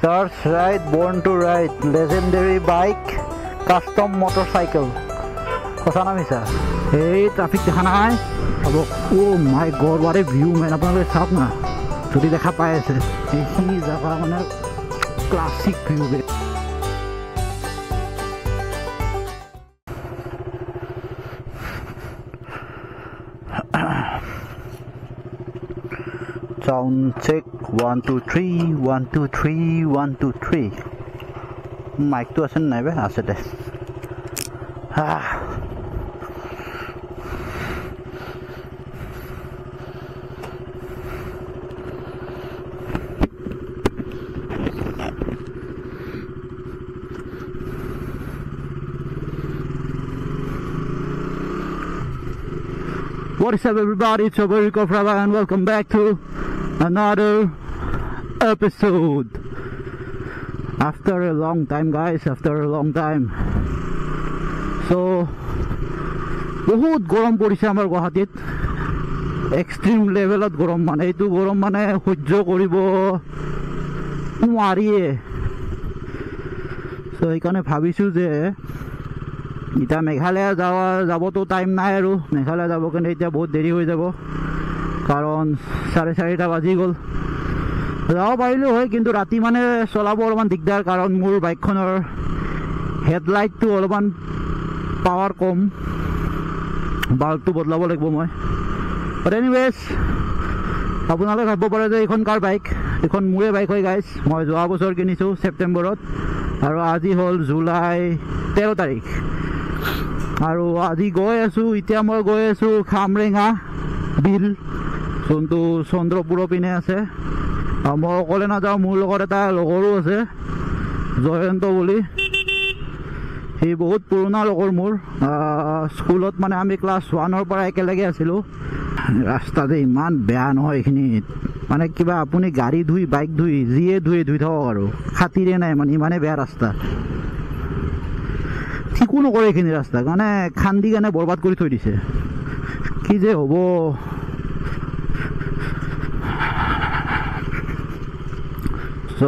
Search Ride, Born to Ride, legendary bike, custom motorcycle. Kosana misa. Hey, traffic dekha nai. Oh my god, what a view man. Apnaloke sab na. Jodi dekha pai ase. Ei jaga mane classic view be. Sound check 1 2 3 1 2 3 1 2 3 mic to asen nai be ase de What is up everybody, it's your boy Rico Frava and welcome back to another episode. After a long time guys, after a long time. So बहुत गरम পৰিছে আমাৰ গুৱাহাটীত, extreme লেভেলত গৰম, মানে এইটো গৰম মানে সহ্য কৰিব নোৱাৰিয়ে। সো এইকাৰণে ভাবিছো যে ইটা মেঘালয় যাবতো টাইম নাই আৰু মেঘালয় যাব কাৰণে এতিয়া বহুত দেৰি হৈ যাব, কাৰণ 4:30 বাজি গ'ল। যাব পাৰিলো হয় কিন্তু ৰাতি মানে চলাব অলপমান দিগদাৰ, কাৰণ মোৰ বাইকখনৰ হেডলাইটটো অলপমান পাৱাৰ কম, বাল্বটো বদলাব লাগিব মই। বাট এনিৱেজ আপোনালোকে ভাবিব পাৰে যে এইখন কাৰ বাইক, এইখন মোৰে বাইক হয় গাইজ। মই যোৱা বছৰ কিনিছোঁ ছেপ্টেম্বৰত, আৰু আজি হ'ল জুলাই 13 তাৰিখ। আৰু আজি গৈ আছোঁ, এতিয়া মই গৈ আছোঁ খামৰেঙা বিল, যোনটো চন্দ্ৰপুৰৰ পিনে আছে। মই অকলে নাযাওঁ, মোৰ লগত এটা লগৰো আছে জয়ন্ত বুলি। সি বহুত পুৰণা লগৰ মোৰ, স্কুলত মানে আমি ক্লাছ 1ৰ পৰা একেলগে আছিলোঁ। ৰাস্তা যে ইমান বেয়া নহয় এইখিনিত, মানে কিবা আপুনি গাড়ী ধুই বাইক ধুই যিয়ে ধুই থাকক আৰু খাতিৰে নাই, মানে ইমানে বেয়া ৰাস্তা। ঠিকো নকৰে এইখিনি ৰাস্তা, মানে খান্দি কেনে বৰবাদ কৰি থৈ দিছে, কি যে হ'ব। চ'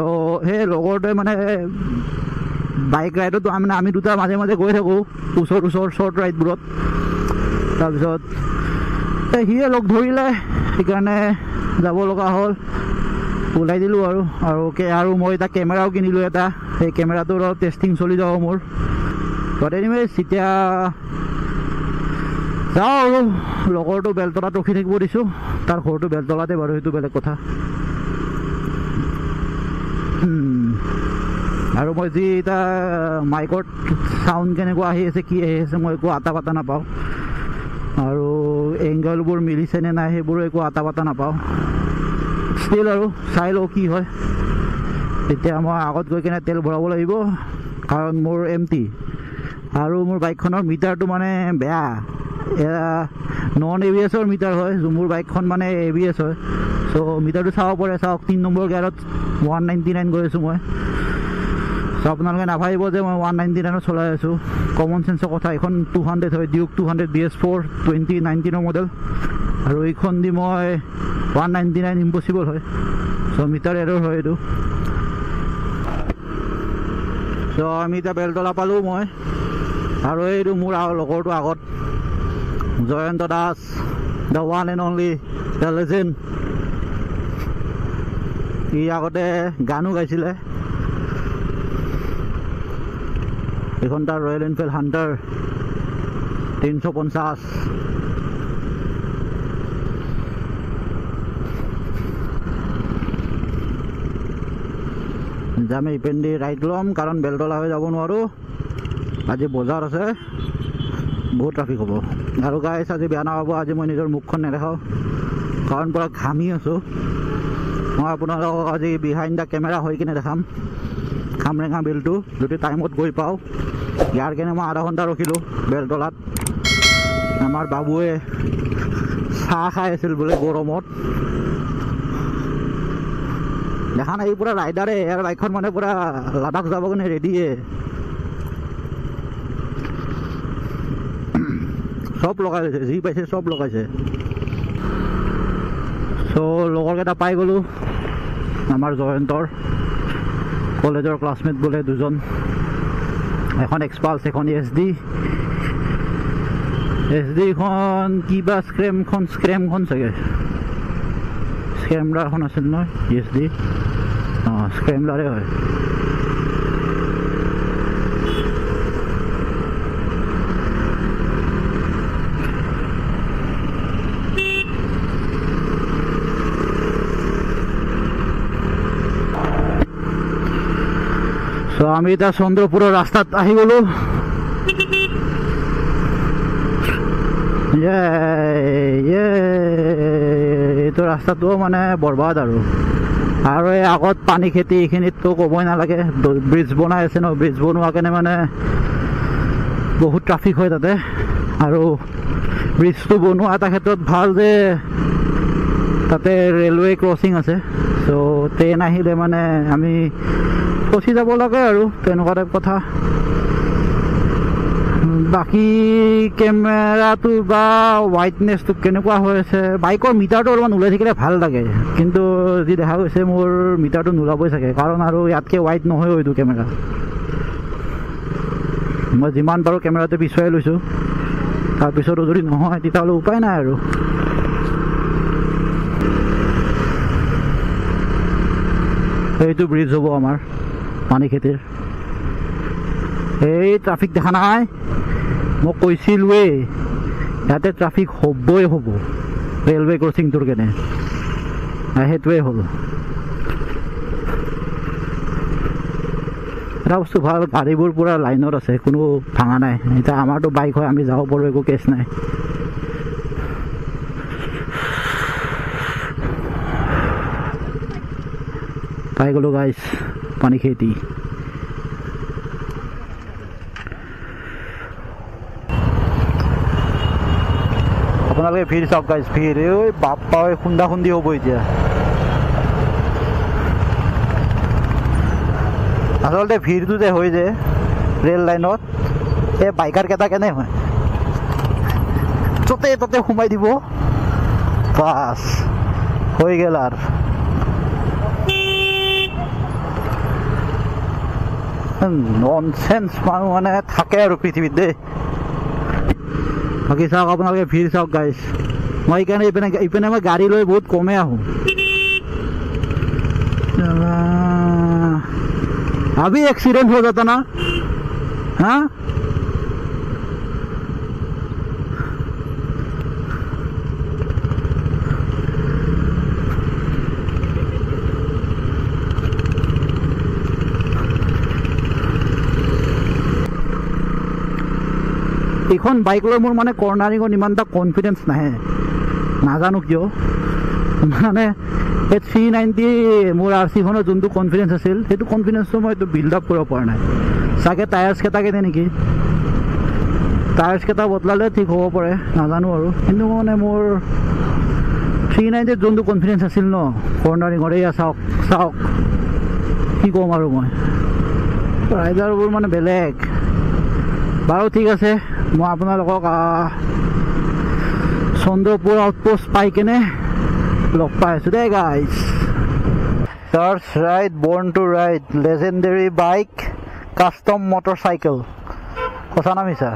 সেই লগৰটোৱে মানে বাইক ৰাইডতো আমি দুটা মাজে মাজে গৈ থাকোঁ ওচৰ শ্বৰ্ট ৰাইডবোৰত। তাৰপিছত সিয়ে লগ ধৰিলে, সেইকাৰণে যাব লগা হ'ল, ওলাই দিলোঁ আৰু মই এটা কেমেৰাও কিনিলোঁ এটা, সেই কেমেৰাটোৰ অলপ টেষ্টিং চলি যাব মোৰ। বাট এনিৱেজ এতিয়া যাওঁ আৰু লগৰটো বেলতলাত ৰখি থাকিব দিছোঁ, তাৰ ঘৰটো বেলতলাতে বাৰু, সেইটো বেলেগ কথা। আৰু মই যি এটা মাইকত চাউণ্ড কেনেকুৱা আহি আছে, কি আহি আছে, মই একো আটা পাতা নাপাওঁ, আৰু এংগলবোৰ মিলিছে নে নাই সেইবোৰো একো আটা পাতা নাপাওঁ। ষ্টিল আৰু চাই লওঁ কি হয়। এতিয়া মই আগত গৈ কিনে তেল ভৰাব লাগিব, কাৰণ মোৰ এমটি, আৰু মোৰ বাইকখনৰ মিটাৰটো মানে বেয়া, নন ABS-ৰ মিটাৰ হয়, মোৰ বাইকখন মানে ABS হয়। চ' মিটাৰটো চাব পাৰে, চাওক 3 নম্বৰ গিয়াৰত 199 গৈ আছোঁ মই। চ' আপোনালোকে নাভাবিব যে মই 199ত চলাই আছোঁ, কমন চেঞ্চৰ কথা। এইখন 200 হয়, ডিউক 200 BS4 2019ৰ মডেল, আৰু এইখন দি মই 199 ইম্পচিবল হয়। চ' মিটাৰ এৰৰ হয় এইটো। চ' আমি এতিয়া বেলতলা পালোঁ মই, আৰু এইটো মোৰ লগৰটো আগত, Jayanta Das, the one and only, the legend. ই আগতে গানো গাইছিলে। এইখন তাৰ ৰয়েল এনফিল্ড হাণ্টাৰ 350। যাম ইপেণ্ডি ৰাইড ল'ম, কাৰণ বেলতলা হৈ যাব নোৱাৰোঁ, আজি বজাৰ আছে, বহুত ট্ৰাফিক হ'ব। আৰু গাইছ আজি বেয়া নাপাব, আজি মই নিজৰ মুখখন নেদেখাওঁ, কাৰণ পুৰা ঘামি আছোঁ। মই আপোনালোকক আজি বিহাইণ্ড দ্য কেমেৰা হৈ কিনে দেখাম খামৰেঙা বিলটো, যদি টাইমত গৈ পাওঁ। ইয়াৰ কাৰণে মই আধা ঘণ্টা ৰখিলোঁ বেলতলাত। আমাৰ বাবুৱে চাহ খাই আছিল বোলে গৰমত, দেখা নাই, পুৰা ৰাইডাৰে, ইয়াৰ বাইকখন মানে পুৰা লাডাখ যাব কাৰণে ৰেডিয়ে। সব লগাই লৈছে, যি পাইছে সব লগাইছে। চ' লগৰকেইটা পাই গ'লোঁ আমাৰ জয়ন্তৰ। কলেজৰ ক্লাছমেট বোলে দুজন, এখন এক্সপালছ এখন SD খন কিবা স্ক্ৰেমখন চাগে স্ক্ৰেমলাৰখন আছিল নহয় SD স্ক্ৰেমলাৰে হয়। চ' আমি এতিয়া চন্দ্ৰপুৰৰ ৰাস্তাত আহি গ'লো। এইটো ৰাস্তাটো মানে বৰবাদ আৰু এই আগত পানী খেতি এইখিনিততো ক'বই নালাগে। ব্ৰিজ বনাই আছে ন, ব্ৰিজ বনোৱা কাৰণে মানে বহুত ট্ৰাফিক হয় তাতে। আৰু ব্ৰিজটো বনোৱা এটা ক্ষেত্ৰত ভাল যে তাতে ৰেলৱে ক্ৰচিং আছে, চ' ট্ৰেইন আহিলে মানে আমি ফচি যাব লাগে আৰু তেনেকুৱা টাইপ কথা। বাকী কেমেৰাটো বা হোৱাইটনেছটো কেনেকুৱা হৈ আছে, বাইকৰ মিটাৰটো অলপমান ওলাই থাকিলে ভাল লাগে, কিন্তু যি দেখা গৈছে মোৰ মিটাৰটো নোলাবই চাগে, কাৰণ আৰু ইয়াতকৈ হোৱাইট নহয় এইটো কেমেৰা। মই যিমান পাৰোঁ কেমেৰাটো পিছুৱাই লৈছোঁ, তাৰপিছতো যদি নহয় তেতিয়াহ'লে উপায় নাই আৰু। এইটো ব্ৰিজ হ'ব আমাৰ পানী খেতিৰ। এই ট্ৰাফিক দেখা নাই, মই কৈছিলোঁৱেই ইয়াতে ট্ৰাফিক হ'বই হ'ব ৰেলৱে ক্ৰচিংটোৰ কেনে, সেইটোৱে হ'ল। এটা বস্তু ভাল, গাড়ীবোৰ পূৰা লাইনত আছে, কোনো ভাঙা নাই। এতিয়া আমাৰতো বাইক হয়, আমি যাব পাৰোঁ, একো কেছ নাই। পাই গ'লোঁ গাইজ পানী খেতি। আপোনালোকে ভিৰ চাওক গাইজ, ভিৰ ঐ বাপ্পা খুন্দা খুন্দি হ'ব এতিয়া। আচলতে ভিৰটো যে হৈ যে ৰেল লাইনত, এই বাইকাৰ কেইটা কেনে হয়, য'তে ত'তে সোমাই দিব, বাছ হৈ গ'ল আৰু। ননচেন্স মানুহ মানে থাকে আৰু পৃথিৱীত দেই। বাকী চাওক আপোনালোকে ভিৰ চাওক গাইজ, মই সেইকাৰণে ইপিনে মই গাড়ী লৈ বহুত কমেই আহোঁ। अभी एक्सीडेंट हो जाता ना, हाँ এইখন বাইক লৈ মোৰ মানে কৰ্ণাৰিঙত ইমান এটা কনফিডেন্স নাহে, নাজানো কিয়। মানে এই 390 মোৰ RC-খনৰ যোনটো কনফিডেন্স আছিল, সেইটো কনফিডেন্সটো মই এইটো বিল্ড আপ কৰিব পৰা নাই। চাগে টায়াৰ্ছকেইটা কেনে নেকি, টায়াৰ্ছকেইটা বদলালে ঠিক হ'ব পাৰে, নাজানো আৰু। কিন্তু মানে মোৰ 390 যোনটো কনফিডেন্স আছিল ন কৰ্ণাৰিঙৰ, এয়া চাওক চাওক, কি ক'ম আৰু মই। ৰাইডাৰবোৰ মানে বেলেগ। বাৰু ঠিক আছে, মই আপোনালোকক চন্দ্ৰপুৰ আউটপোষ্ট পাই কেনে লগ পাই আছোঁ দেই guys. Church ride, born to ride, legendary bike, custom motorcycle. সঁচা না মিছা?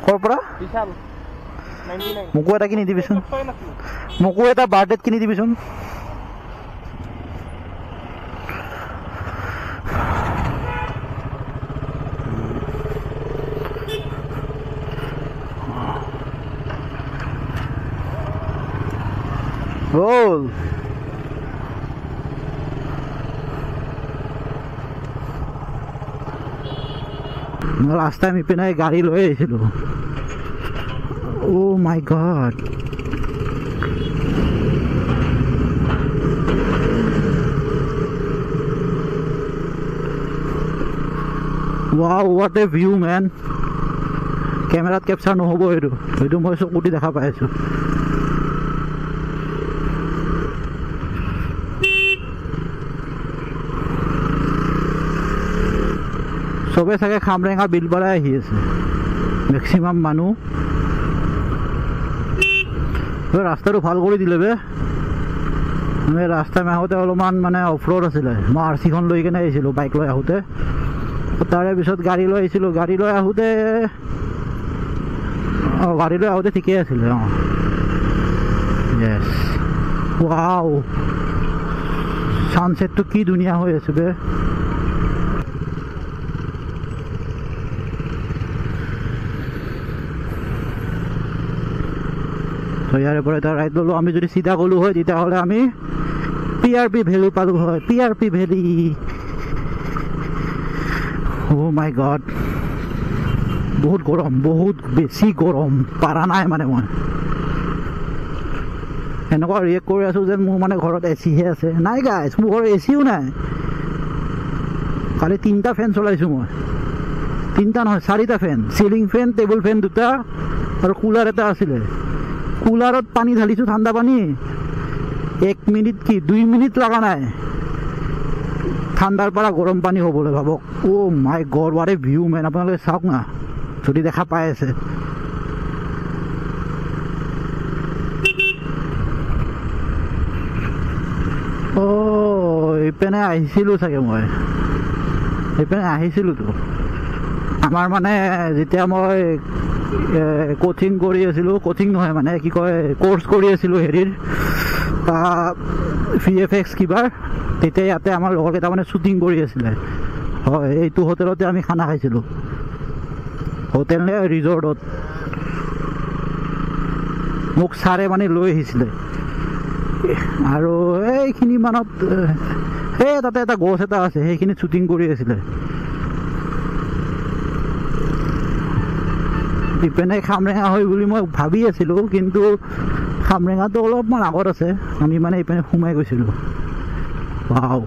ক'ৰ পৰা? মোকো এটা কিনি দিবিচোন, মোকো এটা বাৰ্থডেত কিনি দিবিচোন। Roll. Last time ইপিনে গাড়ী লৈ আহিছিলোঁ। Oh my god. Wow, what a view man. কেমেৰাত কেপচাৰ নহ'ব এইটো, এইটো মই চকুটি দেখা পাই আছোঁ। চবে চাগে খামৰেঙা বিল পৰাই আহি আছে মেক্সিমাম মানুহ। ৰাস্তাটো ভাল কৰি দিলে বে, আমি ৰাস্তা আহোঁতে অলপমান মানে অফ ৰোড আছিলে মই আৰ চিখন লৈ কেনে আহিছিলোঁ বাইক লৈ আহোঁতে তাৰে পিছত গাড়ী লৈ আহিছিলোঁ গাড়ী লৈ আহোঁতে ঠিকেই আছিলে অঁ য়েছ ৱাও ছানছেটটো কি ধুনীয়া হৈ আছে বে তো ইয়াৰে পৰা এটা ৰাইড ল'লোঁ আমি যদি চিধা গ'লোঁ হয় তেতিয়াহ'লে আমি PRP ভেলি পালোঁ হয় PRP valley O' my god বহুত গৰম বহুত বেছি গৰম পাৰা নাই মানে মই এনেকুৱা ৰিয়েক্ট কৰি আছোঁ যেন মোৰ মানে ঘৰত এচিহে আছে নাই গাইছ মোৰ ঘৰত এচিও নাই খালি 3টা ফেন চলাইছোঁ মই 3টা নহয় 4টা ফেন চিলিং ফেন টেবুল ফেন 2টা আৰু কুলাৰ এটা আছিলে কুলাৰত পানী ঢালিছোঁ ঠাণ্ডা পানী 1 মিনিট কি 2 মিনিট লগা নাই ঠাণ্ডাৰ পৰা গৰম পানী হ'বলৈ ভাবক oh' my god what a view man আপোনালোকে চাওক না যদি দেখা পাই আছে এইপিনে আহিছিলোঁ চাগে মই এইপিনে আহিছিলোঁতো আমাৰ মানে যেতিয়া মই কোচিং কৰি আছিলোঁ কোচিং নহয় মানে কি কয় কোৰ্চ কৰি আছিলোঁ হেৰিৰ VFX কিবাৰ তেতিয়া ইয়াতে আমাৰ লগৰ কেইটা মানে শ্বুটিং কৰি আছিলে হয় এইটো হোটেলতে আমি খানা খাইছিলোঁ হোটেল নে ৰিজৰ্টত মোক ছাৰে মানে লৈ আহিছিলে আৰু এইখিনি মানত সেই তাতে এটা গছ এটা আছে সেইখিনিত শ্বুটিং কৰি আছিলে ইপিনে খামৰেঙা হয় বুলি মই ভাবি আছিলোঁ কিন্তু খামৰেঙাটো অলপমান আগত আছে আমি মানে ইপিনে সোমাই গৈছিলোঁ ৱাও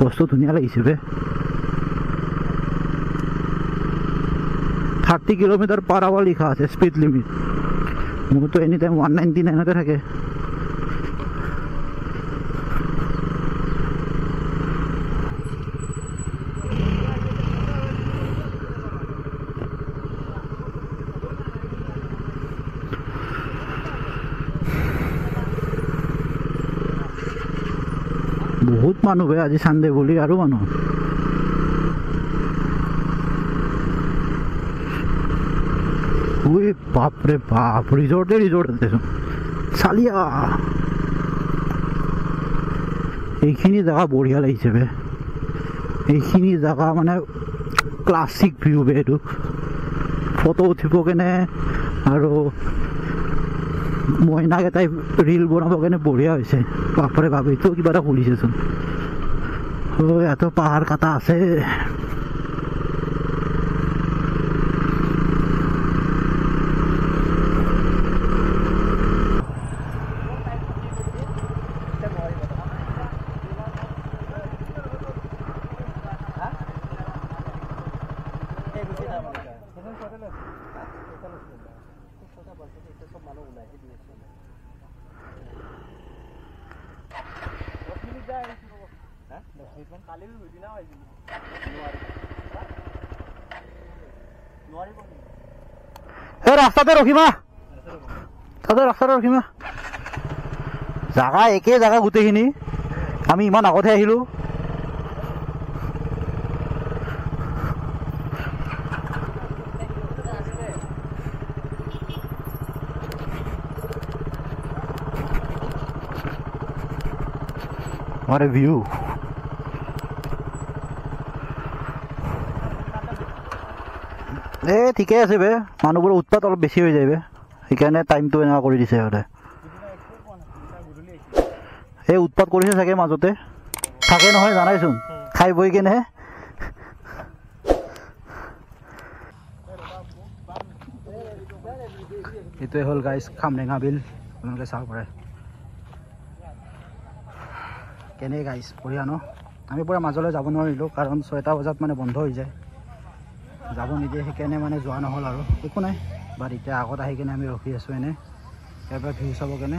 গছটো ধুনীয়া লাগিছে বে 30 কিলোমিটাৰ পাৰ আৱাৰ লিখা আছে স্পীড লিমিট মোৰতো এনি টাইম 199তে থাকে বহুত মানুহ বে আজি চানডে বুলি আৰু মানুহ বাপৰে বাপ ৰিজৰ্টে ৰিজৰ্ট আছে চালিয়া এইখিনি জেগা বঢ়িয়া লাগিছে বে এইখিনি জেগা মানে ক্লাছিক ভিউ বে এইটো ফটো উঠিব কেনে আৰু মইনাকেইটাই ৰিল বনাব কাৰণে বঢ়িয়া হৈছে বাপৰে বাপ এইটো কিবা এটা খুলিছেচোন ইয়াতো পাহাৰ কাটা আছে ৰাস্তাতে ৰখিমা তাতে ৰাস্তাতে ৰখিমা জাগা একে জাগা গোটেইখিনি আমি ইমান আগতে আহিলো What a view. ঠিকে আছে বে মানুহবোৰৰ উৎপাত অলপ বেছি হৈ যায় বে সেইকাৰণে টাইমটো এনেকুৱা কৰি দিছে সিহঁতে এই উৎপাত কৰিছে চাগে মাজতে থাকে নহয় জানাইচোন খাই বৈ কেনে এইটোৱে হ'ল গাইজ খামৰেঙা বিল আপোনালোকে চাব পাৰে কেনে গাইজ বঢ়িয়া ন আমি পুৰা মাজলৈ যাব নোৱাৰিলোঁ কাৰণ 6টা বজাত মানে বন্ধ হৈ যায় যাব নিদিয়ে সেইকাৰণে মানে যোৱা নহ'ল আৰু একো নাই বাট এতিয়া আগত আহি কিনে আমি ৰখি আছোঁ এনে ইয়াৰ পৰা ভিউ চাব কেনে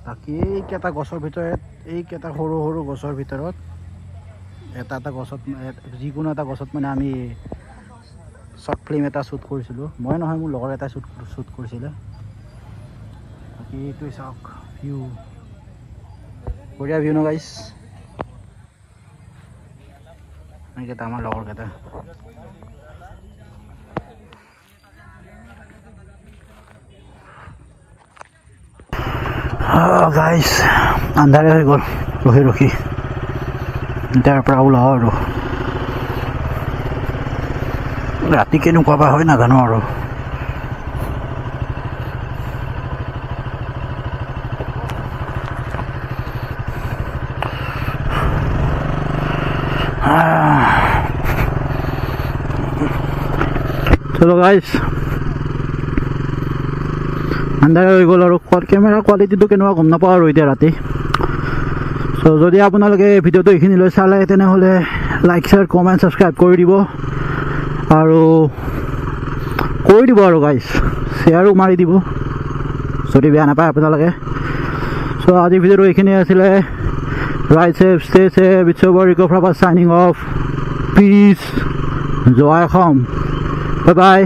বাকী এইকেইটা গছৰ ভিতৰত এইকেইটা সৰু সৰু গছৰ ভিতৰত এটা গছত যিকোনো এটা গছত মানে আমি শ্বৰ্ট ফিল্ম এটা শ্বুট কৰিছিলোঁ মই নহয় মোৰ লগৰ এটাই শ্বুট কৰিছিলে বাকী এইটোৱে চাওক ভিউ বঢ়িয়া ভিউ ন গাইছ এইকেইটা আমাৰ লগৰকেইটা গাইছ আন্ধাৰে হৈ গ'ল ৰখি ৰখি তাৰ পৰা ওলাওঁ আৰু ৰাতি কেনেকুৱা বা হয় নাজানো আৰু চলো গাইছ আন্ধাৰে হৈ গ'ল আৰু কেমেৰা কোৱালিটিটো কেনেকুৱা গম নাপাওঁ আৰু এতিয়া ৰাতি চ' যদি আপোনালোকে ভিডিঅ'টো এইখিনিলৈ চালে তেনেহ'লে লাইক শ্বেয়াৰ কমেণ্ট ছাবস্ক্ৰাইব কৰি দিব আৰু গাইছ শ্বেয়াৰো মাৰি দিব যদি বেয়া নাপায় আপোনালোকে চ' আজি ভিডিঅ'টো এইখিনি আছিলে right safe stay safe it's over recover signing off peace জয় অসম বাই বাই